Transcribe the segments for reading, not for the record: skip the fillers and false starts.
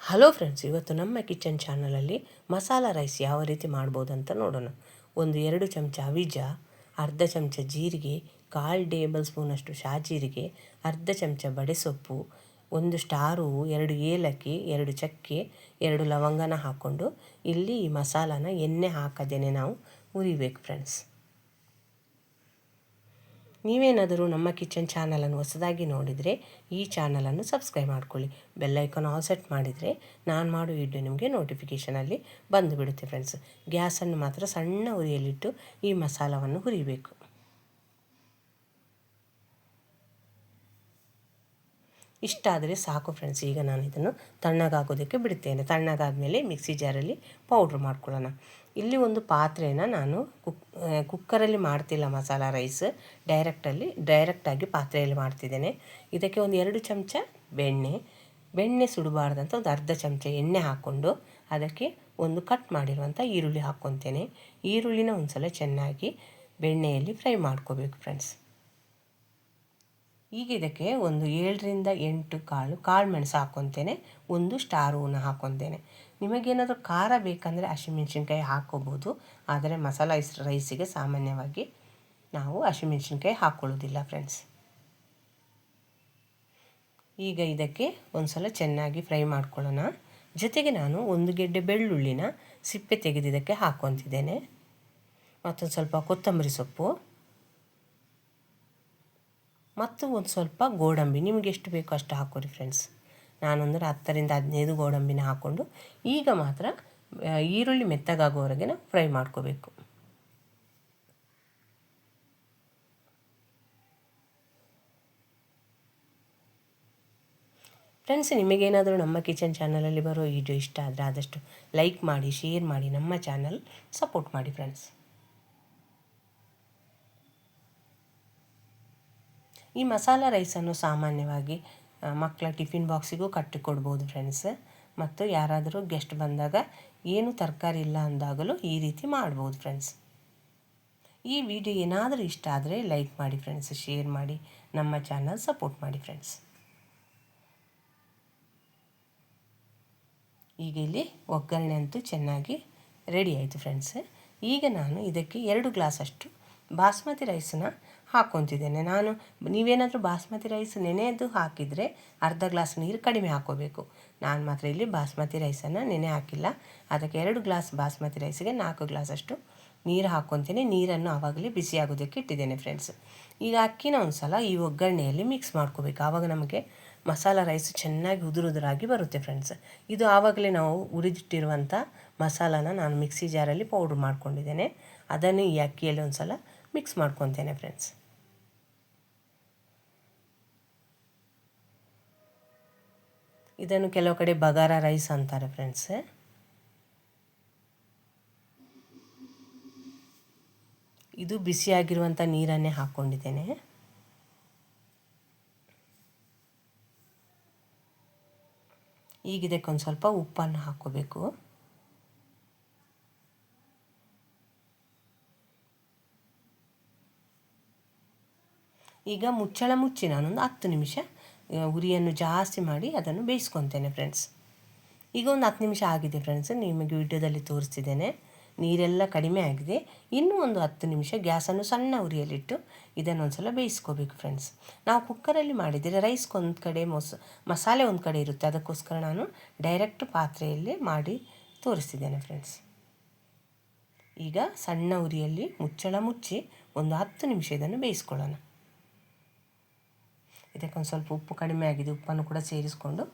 Hello friends, ಇವತ್ತು ನಮ್ಮ kitchen ಚಾನಲಲ್ಲಿ ಮಸಾಲ ರೈಸ್ ಯಾವ ರೀತಿ ಮಾಡ್ಬೋದು ಅಂತ ನೋಡೋಣ. 2 ಚಮಚ ಅವಿಜ, ಅರ್ಧ ಚಮಚ ಜೀರಿಗೆ, 1/4 ಟೇಬಲ್ ಸ್ಪೂನಷ್ಟು ಶಾಜೀರಿಗೆ, ಅರ್ಧ ಚಮಚ ಬಡೆಸೊಪ್ಪು, 1 ಸ್ಟಾರು, 2 ಏಲಕ್ಕಿ, 2 ಚಕ್ಕೆ, 2 ಲವಂಗನ ಹಾಕ್ಕೊಂಡು ಇಲ್ಲಿ ಈ ಮಸಾಲಾನ ಎಣ್ಣೆ ಹಾಕದೇನೆ ನಾವು ಹುರಿಬೇಕು ಫ್ರೆಂಡ್ಸ್. ನೀವೇನಾದರೂ ನಮ್ಮ ಕಿಚನ್ ಚಾನಲನ್ನು ಹೊಸದಾಗಿ ನೋಡಿದರೆ ಈ ಚಾನಲನ್ನು ಸಬ್ಸ್ಕ್ರೈಬ್ ಮಾಡ್ಕೊಳ್ಳಿ. ಬೆಲ್ಲೈಕಾನ್ ಆಲ್ ಸೆಟ್ ಮಾಡಿದರೆ ನಾನು ಮಾಡೋ ವಿಡಿಯೋ ನಿಮಗೆ ನೋಟಿಫಿಕೇಷನಲ್ಲಿ ಬಂದು ಬಿಡುತ್ತೆ ಫ್ರೆಂಡ್ಸ್. ಗ್ಯಾಸನ್ನು ಮಾತ್ರ ಸಣ್ಣ ಉರಿಯಲ್ಲಿಟ್ಟು ಈ ಮಸಾಲವನ್ನು ಹುರಿಬೇಕು. ಇಷ್ಟಾದರೆ ಸಾಕು ಫ್ರೆಂಡ್ಸ್. ಈಗ ನಾನು ಇದನ್ನು ತಣ್ಣಗಾಗೋದಕ್ಕೆ ಬಿಡ್ತೇನೆ. ತಣ್ಣಗಾದ ಮಿಕ್ಸಿ ಜಾರಲ್ಲಿ ಪೌಡ್ರ್ ಮಾಡ್ಕೊಳ್ಳೋಣ. ಇಲ್ಲಿ ಒಂದು ಪಾತ್ರೆನ ನಾನು ಕುಕ್ಕರಲ್ಲಿ ಮಾಡ್ತಿಲ್ಲ ಮಸಾಲ ರೈಸ್, ಡೈರೆಕ್ಟಾಗಿ ಪಾತ್ರೆಯಲ್ಲಿ ಮಾಡ್ತಿದ್ದೇನೆ. ಇದಕ್ಕೆ 2 ಚಮಚ ಬೆಣ್ಣೆ ಸುಡಬಾರ್ದಂತ ಒಂದು ಅರ್ಧ ಚಮಚ ಎಣ್ಣೆ ಹಾಕ್ಕೊಂಡು ಅದಕ್ಕೆ ಒಂದು ಕಟ್ ಮಾಡಿರುವಂಥ ಈರುಳ್ಳಿ ಹಾಕ್ಕೊತೇನೆ. ಈರುಳ್ಳಿನ ಒಂದು ಸಲ ಚೆನ್ನಾಗಿ ಬೆಣ್ಣೆಯಲ್ಲಿ ಫ್ರೈ ಮಾಡ್ಕೋಬೇಕು ಫ್ರೆಂಡ್ಸ್. ಈಗ ಇದಕ್ಕೆ ಒಂದು 7 ರಿಂದ 8 ಕಾಳು ಮೆಣಸು ಹಾಕ್ಕೊತೇನೆ. 1 ಸ್ಟಾರ್ ಹೂವನ್ನ ಹಾಕ್ಕೊತೇನೆ. ನಿಮಗೇನಾದರೂ ಖಾರ ಬೇಕಂದರೆ ಹಸಿಮೆಣ್ಸಿನ್ಕಾಯಿ ಹಾಕ್ಕೋಬೋದು. ಆದರೆ ಮಸಾಲ ರೈಸಿಗೆ ಸಾಮಾನ್ಯವಾಗಿ ನಾವು ಹಸಿಮೆಣ್ಸಿನ್ಕಾಯಿ ಹಾಕ್ಕೊಳ್ಳೋದಿಲ್ಲ ಫ್ರೆಂಡ್ಸ್. ಈಗ ಇದಕ್ಕೆ ಒಂದು ಸಲ ಚೆನ್ನಾಗಿ ಫ್ರೈ ಮಾಡ್ಕೊಳ್ಳೋಣ. ಜೊತೆಗೆ ನಾನು 1 ಗೆಡ್ಡೆ ಬೆಳ್ಳುಳ್ಳಿನ ಸಿಪ್ಪೆ ತೆಗೆದಿದ್ದಕ್ಕೆ ಹಾಕ್ಕೊತಿದ್ದೇನೆ. ಮತ್ತೊಂದು ಸ್ವಲ್ಪ ಕೊತ್ತಂಬರಿ ಸೊಪ್ಪು ಮತ್ತು ಒಂದು ಸ್ವಲ್ಪ ಗೋಡಂಬಿ, ನಿಮಗೆ ಎಷ್ಟು ಬೇಕೋ ಅಷ್ಟು ಹಾಕ್ಕೊರಿ ಫ್ರೆಂಡ್ಸ್. ನಾನೊಂದು 10 ರಿಂದ 15 ಗೋಡಂಬಿನ ಹಾಕ್ಕೊಂಡು ಈಗ ಮಾತ್ರ ಈರುಳ್ಳಿ ಮೆತ್ತಗಾಗೋವರೆಗೆ ನಾವು ಫ್ರೈ ಮಾಡ್ಕೋಬೇಕು. ಫ್ರೆಂಡ್ಸ್, ನಿಮಗೇನಾದರೂ ನಮ್ಮ ಕಿಚನ್ ಚಾನಲಲ್ಲಿ ಬರೋ ವಿಡಿಯೋ ಇಷ್ಟ ಆದರೆ ಆದಷ್ಟು ಲೈಕ್ ಮಾಡಿ, ಶೇರ್ ಮಾಡಿ, ನಮ್ಮ ಚಾನಲ್ ಸಪೋರ್ಟ್ ಮಾಡಿ ಫ್ರೆಂಡ್ಸ್. ಈ ಮಸಾಲ ರೈಸನ್ನು ಸಾಮಾನ್ಯವಾಗಿ ಮಕ್ಕಳ ಟಿಫಿನ್ ಬಾಕ್ಸಿಗೂ ಕಟ್ಟಿಕೊಡ್ಬೋದು ಫ್ರೆಂಡ್ಸ್. ಮತ್ತು ಯಾರಾದರೂ ಗೆಸ್ಟ್ ಬಂದಾಗ ಏನು ತರಕಾರಿ ಇಲ್ಲ ಅಂದಾಗಲೂ ಈ ರೀತಿ ಮಾಡ್ಬೋದು ಫ್ರೆಂಡ್ಸ್. ಈ ವಿಡಿಯೋ ಏನಾದರೂ ಇಷ್ಟ ಆದರೆ ಲೈಕ್ ಮಾಡಿ ಫ್ರೆಂಡ್ಸ್, ಶೇರ್ ಮಾಡಿ, ನಮ್ಮ ಚಾನಲ್ ಸಪೋರ್ಟ್ ಮಾಡಿ ಫ್ರೆಂಡ್ಸ್. ಈಗ ಇಲ್ಲಿ ಒಗ್ಗರಣೆ ಅಂತೂ ಚೆನ್ನಾಗಿ ರೆಡಿ ಆಯಿತು ಫ್ರೆಂಡ್ಸ್. ಈಗ ನಾನು ಇದಕ್ಕೆ 2 ಗ್ಲಾಸಷ್ಟು ಬಾಸ್ಮತಿ ರೈಸನ್ನ ಹಾಕ್ಕೊತಿದ್ದೇನೆ. ನೀವೇನಾದರೂ ಬಾಸ್ಮತಿ ರೈಸ್ ನೆನೆದು ಹಾಕಿದರೆ ಅರ್ಧ ಗ್ಲಾಸ್ ನೀರು ಕಡಿಮೆ ಹಾಕ್ಕೋಬೇಕು. ನಾನು ಮಾತ್ರ ಇಲ್ಲಿ ಬಾಸ್ಮತಿ ರೈಸನ್ನು ನೆನೆ ಹಾಕಿಲ್ಲ. ಅದಕ್ಕೆ 2 ಗ್ಲಾಸ್ ಬಾಸ್ಮತಿ ರೈಸಿಗೆ 4 ಗ್ಲಾಸಷ್ಟು ನೀರು ಹಾಕ್ಕೊತೀನಿ. ನೀರನ್ನು ಆವಾಗಲೇ ಬಿಸಿ ಆಗೋದಕ್ಕೆ ಇಟ್ಟಿದ್ದೇನೆ ಫ್ರೆಂಡ್ಸ್. ಈಗ ಅಕ್ಕಿನ ಒಂದು ಸಲ ಈ ಒಗ್ಗರಣೆಯಲ್ಲಿ ಮಿಕ್ಸ್ ಮಾಡ್ಕೋಬೇಕು. ಆವಾಗ ನಮಗೆ ಮಸಾಲ ರೈಸ್ ಚೆನ್ನಾಗಿ ಉದುರಾಗಿ ಬರುತ್ತೆ ಫ್ರೆಂಡ್ಸ್. ಇದು ಆವಾಗಲೇ ನಾವು ಹುರಿದಿಟ್ಟಿರುವಂಥ ಮಸಾಲಾನ ನಾನು ಮಿಕ್ಸಿ ಜಾರಲ್ಲಿ ಪೌಡ್ರ್ ಮಾಡ್ಕೊಂಡಿದ್ದೇನೆ. ಅದನ್ನು ಈ ಅಕ್ಕಿಯಲ್ಲಿ ಒಂದು ಸಲ ಮಿಕ್ಸ್ ಮಾಡ್ಕೊತೇನೆ ಫ್ರೆಂಡ್ಸ್. ಇದನ್ನು ಕೆಲವು ಕಡೆ ಬಗಾರ ರೈಸ್ ಅಂತಾರೆ ಫ್ರೆಂಡ್ಸ್. ಇದು ಬಿಸಿಯಾಗಿರುವಂಥ ನೀರನ್ನೇ ಹಾಕ್ಕೊಂಡಿದ್ದೇನೆ. ಈಗ ಇದಕ್ಕೊಂದು ಸ್ವಲ್ಪ ಉಪ್ಪನ್ನು ಹಾಕ್ಕೋಬೇಕು. ಈಗ ಮುಚ್ಚಳ ಮುಚ್ಚಿ ನಾನೊಂದು 10 ನಿಮಿಷ ಉರಿಯನ್ನು ಜಾಸ್ತಿ ಮಾಡಿ ಅದನ್ನು ಬೇಯಿಸ್ಕೊತೇನೆ ಫ್ರೆಂಡ್ಸ್. ಈಗ ಒಂದು 10 ನಿಮಿಷ ಆಗಿದೆ ಫ್ರೆಂಡ್ಸ್. ನಿಮಗೆ ವಿಡಿಯೋದಲ್ಲಿ ತೋರಿಸ್ತಿದ್ದೇನೆ. ನೀರೆಲ್ಲ ಕಡಿಮೆ ಆಗಿದೆ. ಇನ್ನೂ ಒಂದು 10 ನಿಮಿಷ ಗ್ಯಾಸನ್ನು ಸಣ್ಣ ಉರಿಯಲ್ಲಿಟ್ಟು ಇದನ್ನೊಂದು ಸಲ ಬೇಯಿಸ್ಕೋಬೇಕು ಫ್ರೆಂಡ್ಸ್. ನಾವು ಕುಕ್ಕರಲ್ಲಿ ಮಾಡಿದರೆ ರೈಸ್ಗೊಂದು ಕಡೆ ಮಸಾಲೆ ಒಂದು ಕಡೆ ಇರುತ್ತೆ. ಅದಕ್ಕೋಸ್ಕರ ನಾನು ಡೈರೆಕ್ಟ್ ಪಾತ್ರೆಯಲ್ಲೇ ಮಾಡಿ ತೋರಿಸ್ತಿದ್ದೇನೆ ಫ್ರೆಂಡ್ಸ್. ಈಗ ಸಣ್ಣ ಉರಿಯಲ್ಲಿ ಮುಚ್ಚಳ ಮುಚ್ಚಿ ಒಂದು 10 ನಿಮಿಷ ಇದನ್ನು ಬೇಯಿಸ್ಕೊಳ್ಳೋಣ. ಇದಕ್ಕೊಂದು ಸ್ವಲ್ಪ ಉಪ್ಪು ಕಡಿಮೆ ಆಗಿದೆ. ಉಪ್ಪನ್ನು ಕೂಡ ಸೇರಿಸ್ಕೊಂಡು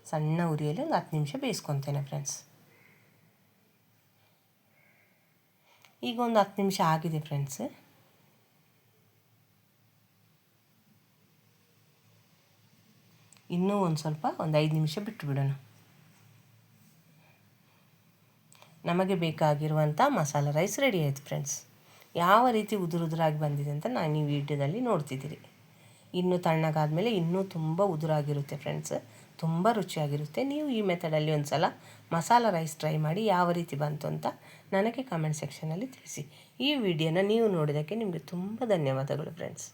ಸಣ್ಣ ಉರಿಯಲ್ಲಿ ಒಂದು 10 ನಿಮಿಷ ಬೇಯಿಸ್ಕೊತೇನೆ ಫ್ರೆಂಡ್ಸ್. ಈಗ ಒಂದು 10 ನಿಮಿಷ ಆಗಿದೆ ಫ್ರೆಂಡ್ಸ್. ಇನ್ನೂ ಒಂದು 5 ನಿಮಿಷ ಬಿಟ್ಟು ಬಿಡೋಣ. ನಮಗೆ ಬೇಕಾಗಿರುವಂಥ ಮಸಾಲ ರೈಸ್ ರೆಡಿ ಆಯಿತು ಫ್ರೆಂಡ್ಸ್. ಯಾವ ರೀತಿ ಉದುರಾಗಿ ಬಂದಿದೆ ಅಂತ ನಾನು ಈ ವಿಡಿಯೋದಲ್ಲಿ ನೋಡ್ತಿದ್ದೀರಿ. ಇನ್ನೂ ತಣ್ಣಗಾದ ಇನ್ನೂ ತುಂಬ ಉದುರಾಗಿರುತ್ತೆ ಫ್ರೆಂಡ್ಸ್. ತುಂಬ ರುಚಿಯಾಗಿರುತ್ತೆ. ನೀವು ಈ ಮೆಥಡಲ್ಲಿ ಒಂದು ಸಲ ಮಸಾಲ ರೈಸ್ ಟ್ರೈ ಮಾಡಿ ಯಾವ ರೀತಿ ಬಂತು ಅಂತ ನನಗೆ ಕಮೆಂಟ್ ಸೆಕ್ಷನಲ್ಲಿ ತಿಳಿಸಿ. ಈ ವಿಡಿಯೋನ ನೀವು ನೋಡಿದ್ದಕ್ಕೆ ನಿಮಗೆ ತುಂಬ ಧನ್ಯವಾದಗಳು ಫ್ರೆಂಡ್ಸ್.